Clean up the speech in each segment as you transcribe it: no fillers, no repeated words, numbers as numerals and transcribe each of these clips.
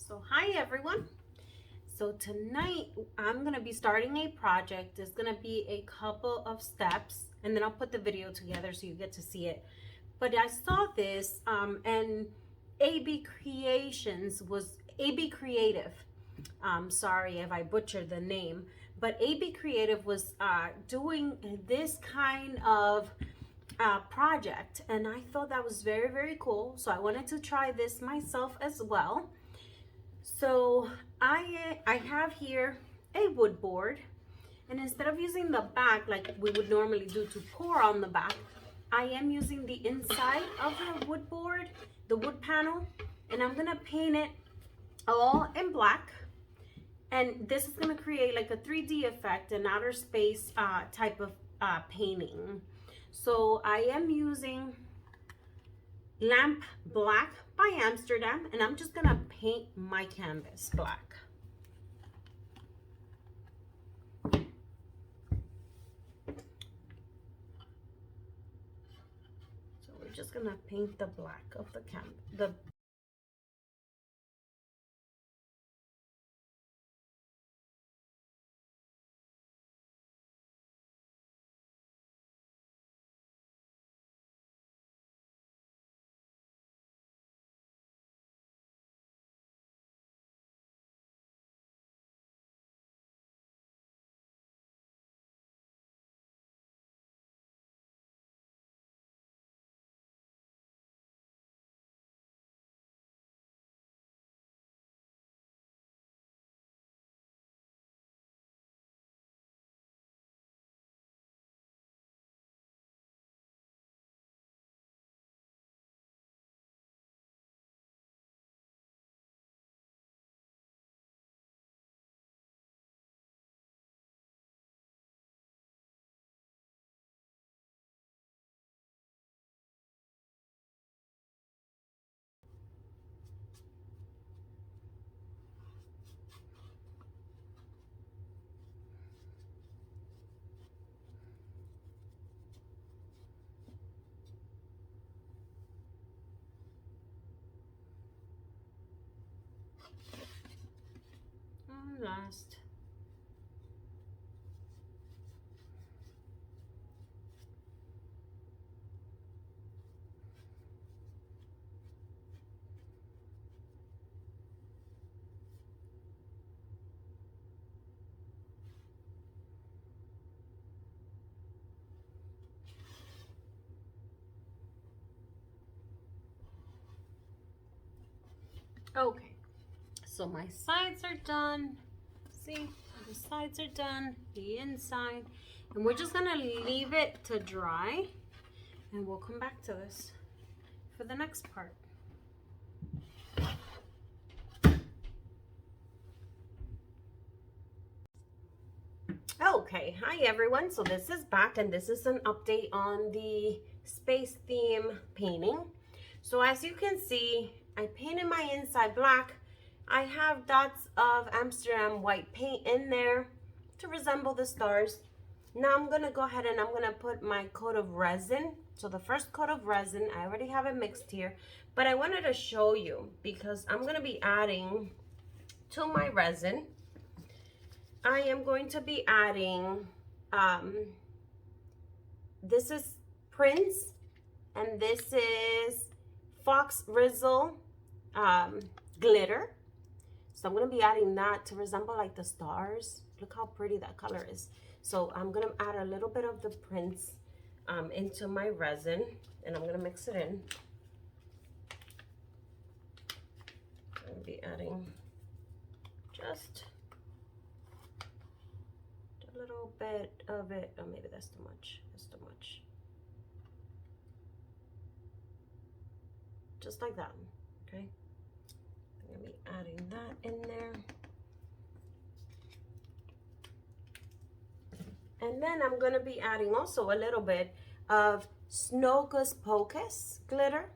So hi everyone. So tonight I'm going to be starting a project. There's going to be a couple of steps and then I'll put the video together so you get to see it. But I saw this and AB Creative. Sorry if I butchered the name, but AB Creative was doing this kind of project, and I thought that was very, very cool. So I wanted to try this myself as well. So I have here a wood board, and instead of using the back like we would normally do to pour on the back, I am using the inside of the wood board, the wood panel, and I'm gonna paint it all in black. And this is gonna create like a 3D effect, an outer space type of painting. So I am using Lamp Black by Amsterdam, and I'm just gonna paint my canvas black. So we're just gonna paint the black of the canvas. Last. Okay, so my sides are done. See, the sides are done, the inside, and we're just gonna leave it to dry, and we'll come back to this for the next part. Okay, hi everyone. So this is back, and this is an update on the space theme painting. So as you can see, I painted my inside black. I have dots of Amsterdam white paint in there to resemble the stars. Now I'm gonna go ahead and I'm gonna put my coat of resin. So the first coat of resin, I already have it mixed here, but I wanted to show you because I'm gonna be adding to my resin. I am going to be adding, this is Prince, and this is Faux Rizzle glitter. So I'm gonna be adding that to resemble like the stars. Look how pretty that color is. So I'm gonna add a little bit of the Prince into my resin, and I'm gonna mix it in. I'm gonna be adding just a little bit of it. Oh, maybe that's too much. That's too much. Just like that, okay? I'm gonna be adding that in there. And then I'm gonna be adding also a little bit of Snowcus Pocus glitter.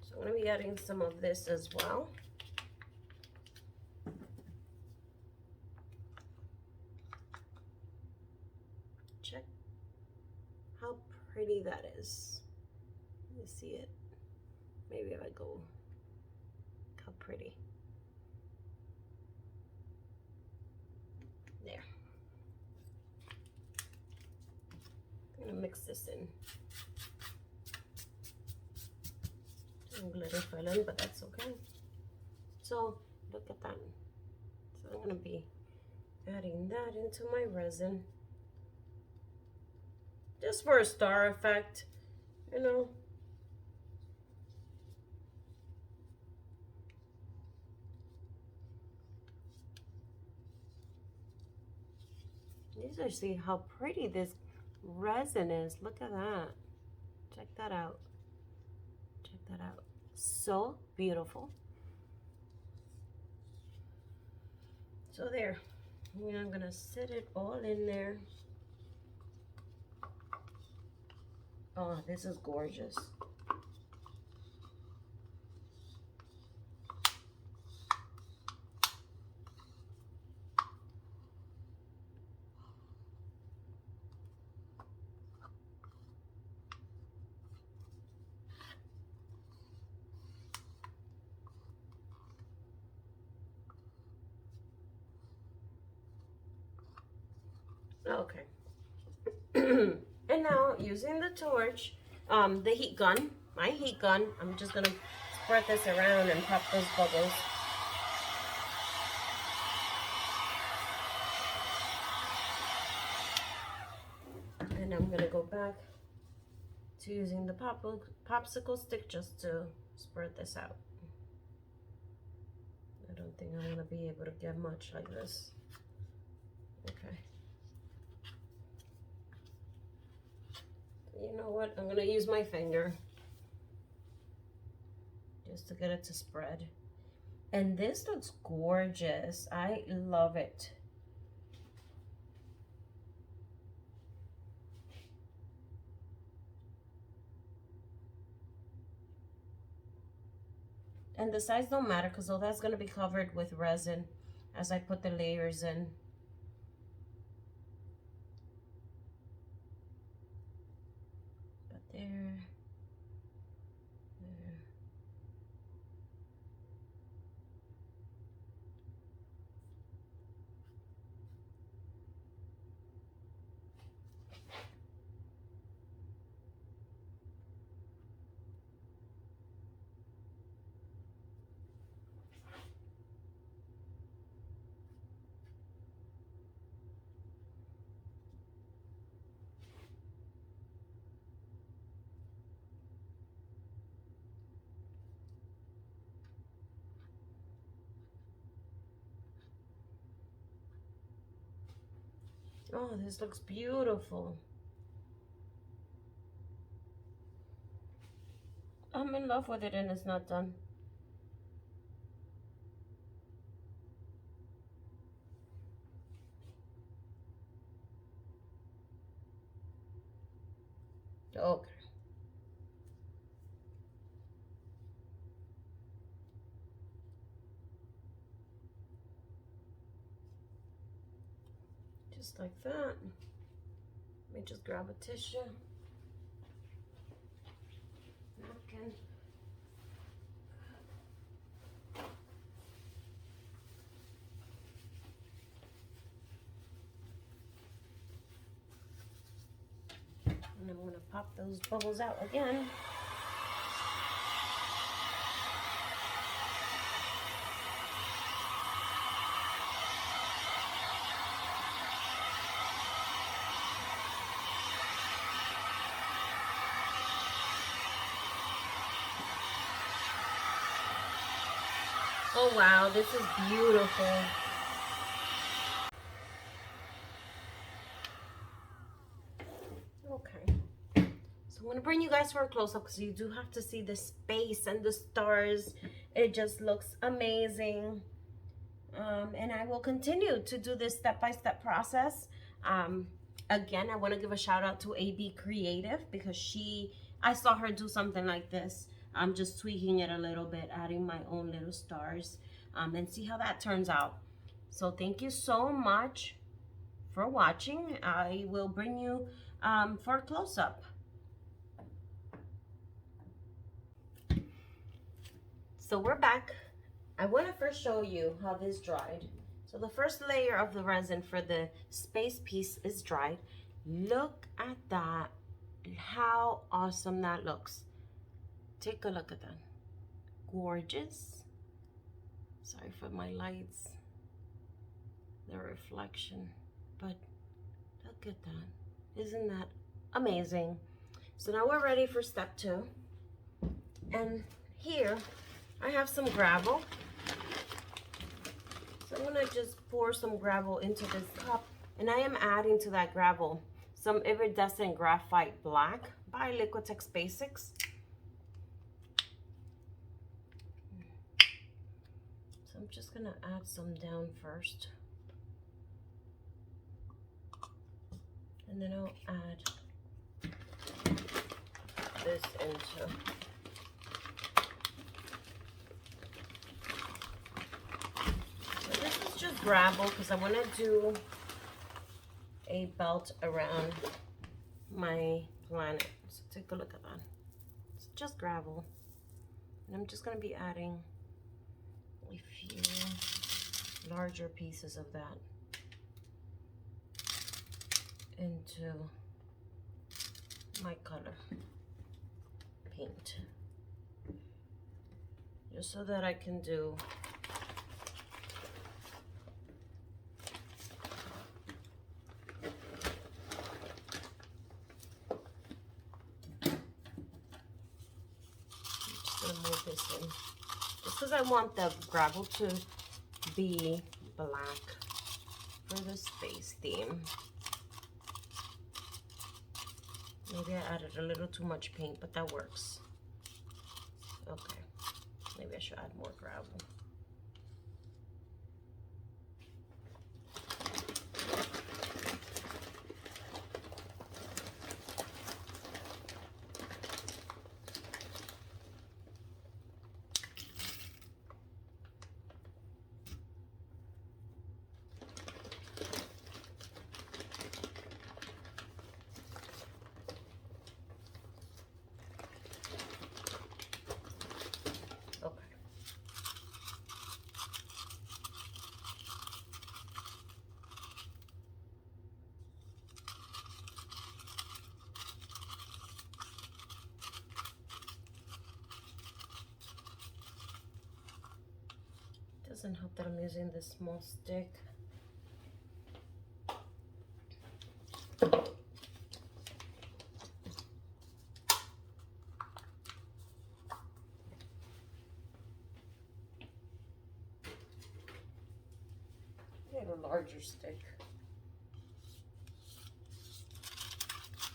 So I'm gonna be adding some of this as well. Check how pretty that is. Let me see it. Maybe if I go, how pretty. mix this in. Some glitter fell in, but that's okay. So look at that. So I'm gonna be adding that into my resin. Just for a star effect, you know. You guys see how pretty this resin is. Look at that. Check that out. Check that out. So beautiful. So there. And I'm gonna set it all in there. Oh, this is gorgeous. Okay. And now using the torch, the heat gun, my heat gun, I'm just gonna spread this around and pop those bubbles. And I'm gonna go back to using the popsicle stick just to spread this out. I don't think I'm gonna be able to get much like this. Okay. You know what? I'm gonna use my finger just to get it to spread. And this looks gorgeous. I love it. And the size don't matter because all that's gonna be covered with resin as I put the layers in. There, there. Oh, this looks beautiful. I'm in love with it and it's not done. Okay. Just like that. Let me just grab a tissue. Napkin. And I'm going to pop those bubbles out again. Oh wow, this is beautiful. Okay, so I'm gonna bring you guys for a close-up because you do have to see the space and the stars. It just looks amazing. And I will continue to do this step-by-step process. Again, I want to give a shout out to AB Creative because I saw her do something like this. I'm just tweaking it a little bit, adding my own little stars, and see how that turns out. So thank you so much for watching. I will bring you for a close-up. So we're back. I want to first show you how this dried. So the first layer of the resin for the space piece is dried. Look at that how awesome that looks. Take a look at that. Gorgeous. Sorry for my lights, the reflection, but look at that. Isn't that amazing? So now we're ready for step 2. And here I have some gravel. So I'm gonna just pour some gravel into this cup, and I am adding to that gravel some Iridescent Graphite Black by Liquitex Basics. So I'm just gonna add some down first. And then I'll add this into. So this is just gravel because I want to do a belt around my planet. So take a look at that. It's just gravel. And I'm just going to be adding a few larger pieces of that into my color paint, just so that I can do move this in, just because I want the gravel to be black for the space theme. Maybe I added a little too much paint, but that works. Okay, maybe I should add more gravel. Doesn't help that I'm using this small stick. Get a larger stick.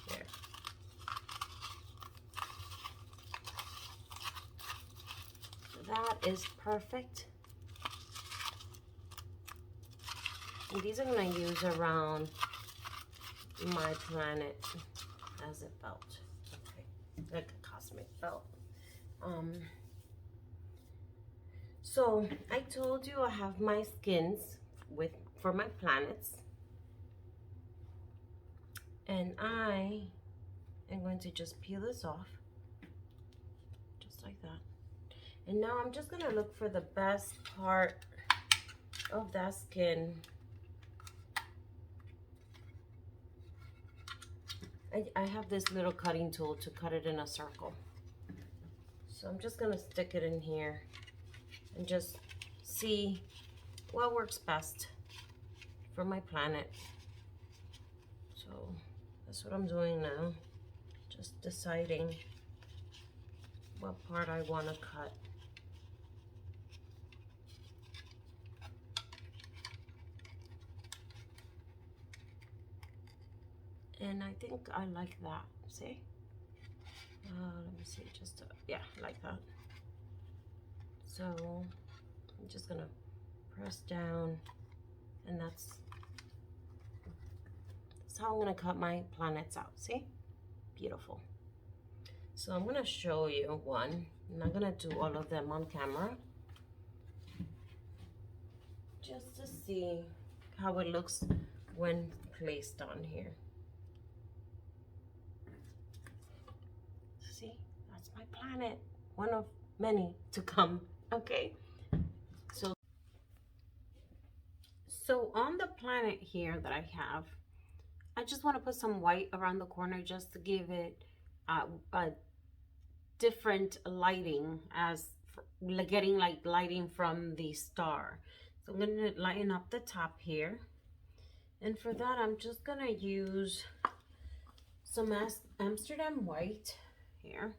There. That is perfect. And these I'm going to use around my planet as a belt. Okay, like a cosmic belt. So I told you I have my skins for my planets, and I am going to just peel this off just like that. And now I'm just going to look for the best part of that skin. I have this little cutting tool to cut it in a circle. So I'm just gonna stick it in here and just see what works best for my planet. So that's what I'm doing now. Just deciding what part I want to cut. And I think I like that. See? Let me see. Just yeah, like that. So I'm just gonna press down, and that's how I'm gonna cut my planets out. See? Beautiful. So I'm gonna show you one. I'm not gonna do all of them on camera, just to see how it looks when placed on here. See, that's my planet, one of many to come. Okay, so on the planet here that I have, I just want to put some white around the corner just to give it a different lighting, as getting like lighting from the star. So I'm going to lighten up the top here. And for that, I'm just going to use some Amsterdam white here.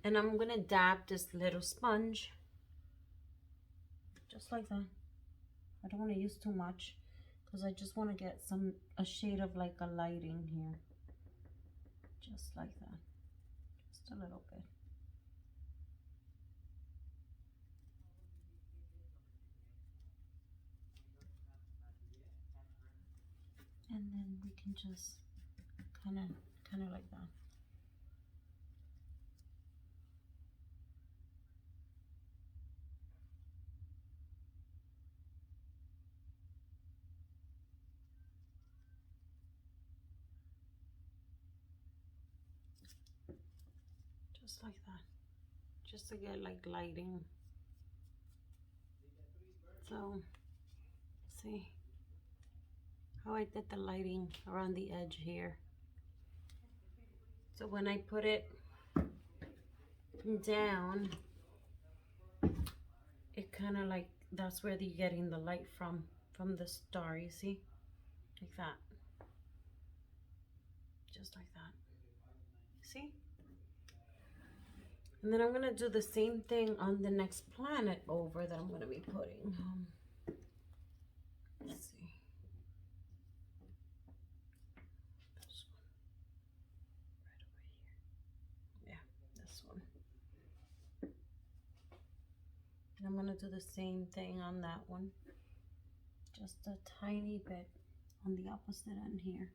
And I'm going to dab this little sponge just like that. I don't want to use too much because I just want to get a shade of like a lighting here. Just like that. Just a little bit. And then we can just kind of like that. Just like that. Just to get like lighting. So, see how I did the lighting around the edge here. So when I put it down, it kind of like, that's where you're getting the light from the star, you see? Like that. Just like that. See? And then I'm going to do the same thing on the next planet over that I'm going to be putting. Let's see. This one. Right over here. Yeah, this one. And I'm going to do the same thing on that one. Just a tiny bit on the opposite end here.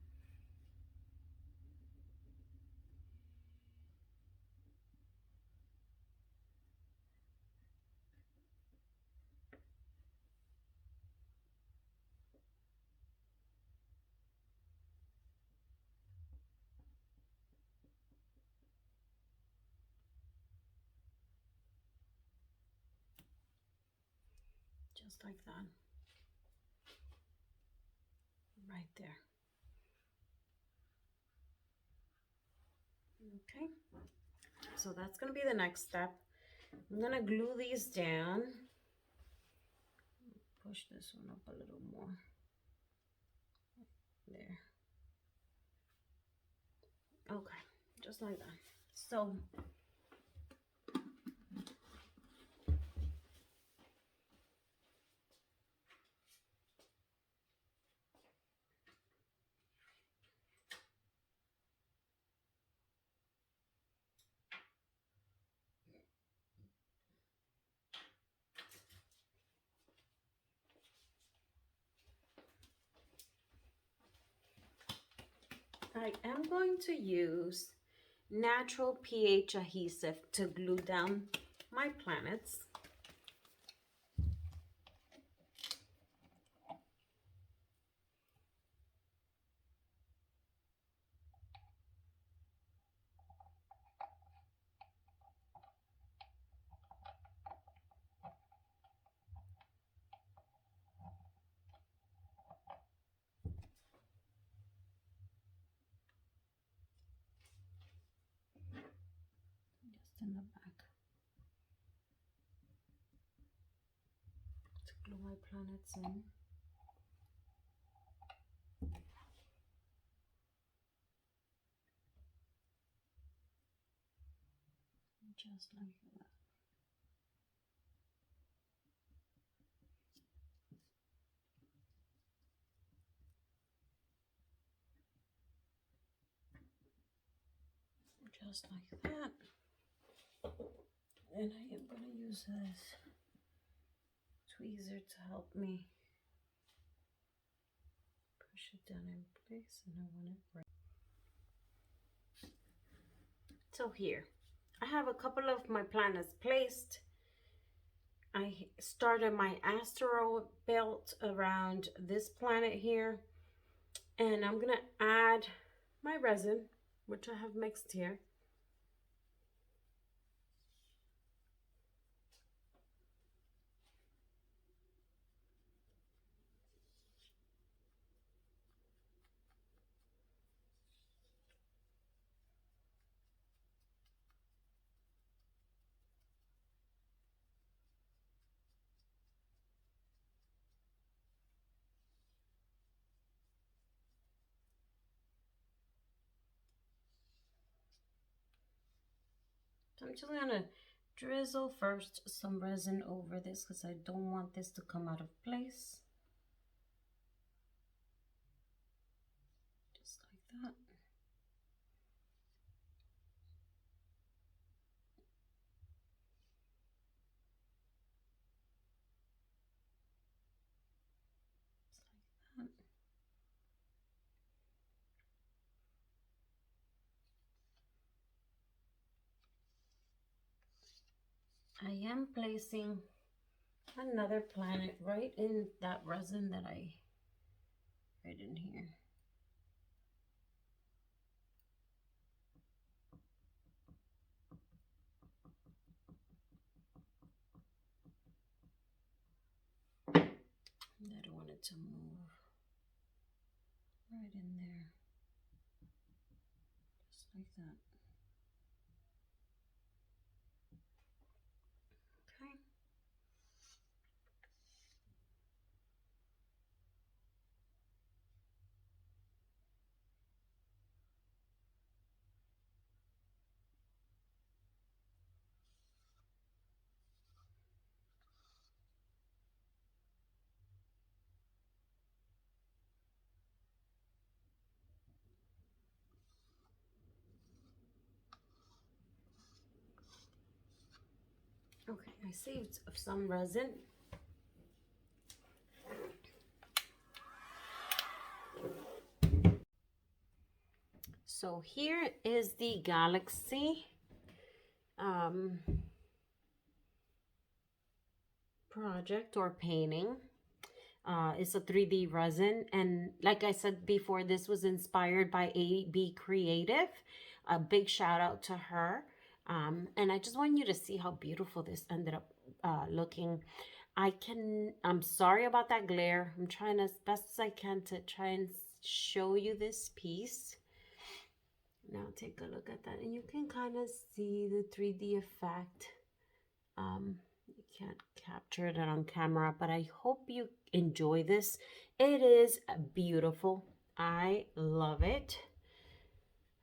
Just like that. Right there. Okay. So that's going to be the next step. I'm going to glue these down. Push this one up a little more. There. Okay. Just like that. So I am going to use natural pH adhesive to glue down my planets. Just in the back to glue my planets in. Just like that. Just like that. And I am going to use this tweezer to help me push it down in place, and I want it right. So here, I have a couple of my planets placed. I started my asteroid belt around this planet here, and I'm gonna add my resin, which I have mixed here. So I'm just gonna drizzle first some resin over this because I don't want this to come out of place. Just like that. I am placing another planet right in that resin that right in here. And I don't want it to move right in there, just like that. Okay. Okay, I saved some resin. So here is the Galaxy project or painting. It's a 3D resin, and like I said before, this was inspired by AB Creative. A big shout out to her. And I just want you to see how beautiful this ended up looking. I'm sorry about that glare. I'm trying as best as I can to try and show you this piece. Now take a look at that, and you can kind of see the 3D effect. You can't capture it on camera, but I hope you enjoy this. It is beautiful. I love it.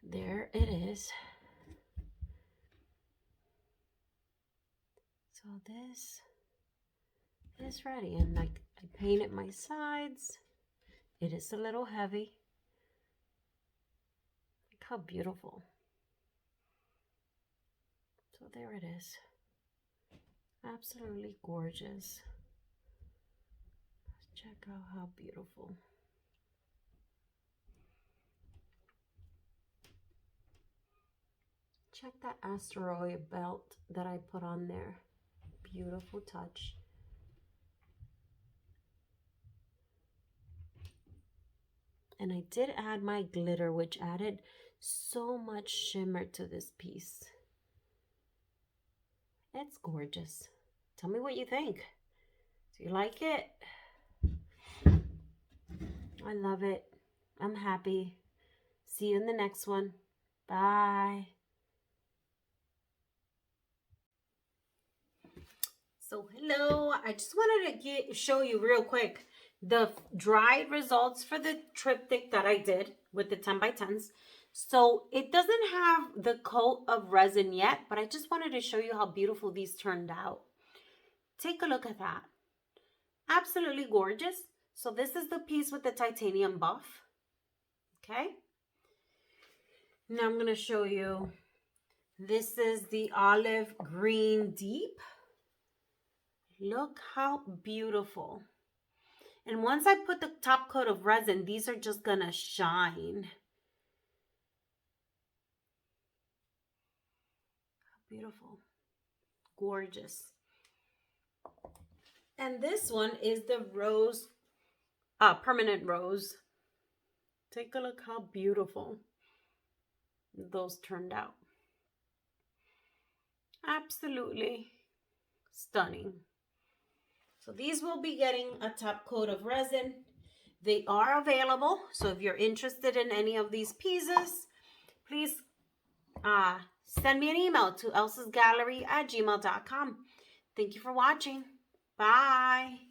There it is. So this is ready, and like I painted my sides. It is a little heavy. Look how beautiful. So there it is. Absolutely gorgeous. Let's check out how beautiful. Check that asteroid belt that I put on there. Beautiful touch. And I did add my glitter, which added so much shimmer to this piece. It's gorgeous. Tell me what you think. Do you like it? I love it. I'm happy. See you in the next one. Bye. So hello, I just wanted to show you real quick the dried results for the triptych that I did with the 10 by 10s. So it doesn't have the coat of resin yet, but I just wanted to show you how beautiful these turned out. Take a look at that. Absolutely gorgeous. So this is the piece with the titanium buff. Okay. Now I'm going to show you. This is the olive green deep. Look how beautiful. And once I put the top coat of resin, these are just going to shine. Beautiful. Gorgeous. And this one is the rose, permanent rose. Take a look how beautiful those turned out. Absolutely stunning. So these will be getting a top coat of resin. They are available. So if you're interested in any of these pieces, please send me an email to elsasgallery@gmail.com. Thank you for watching. Bye.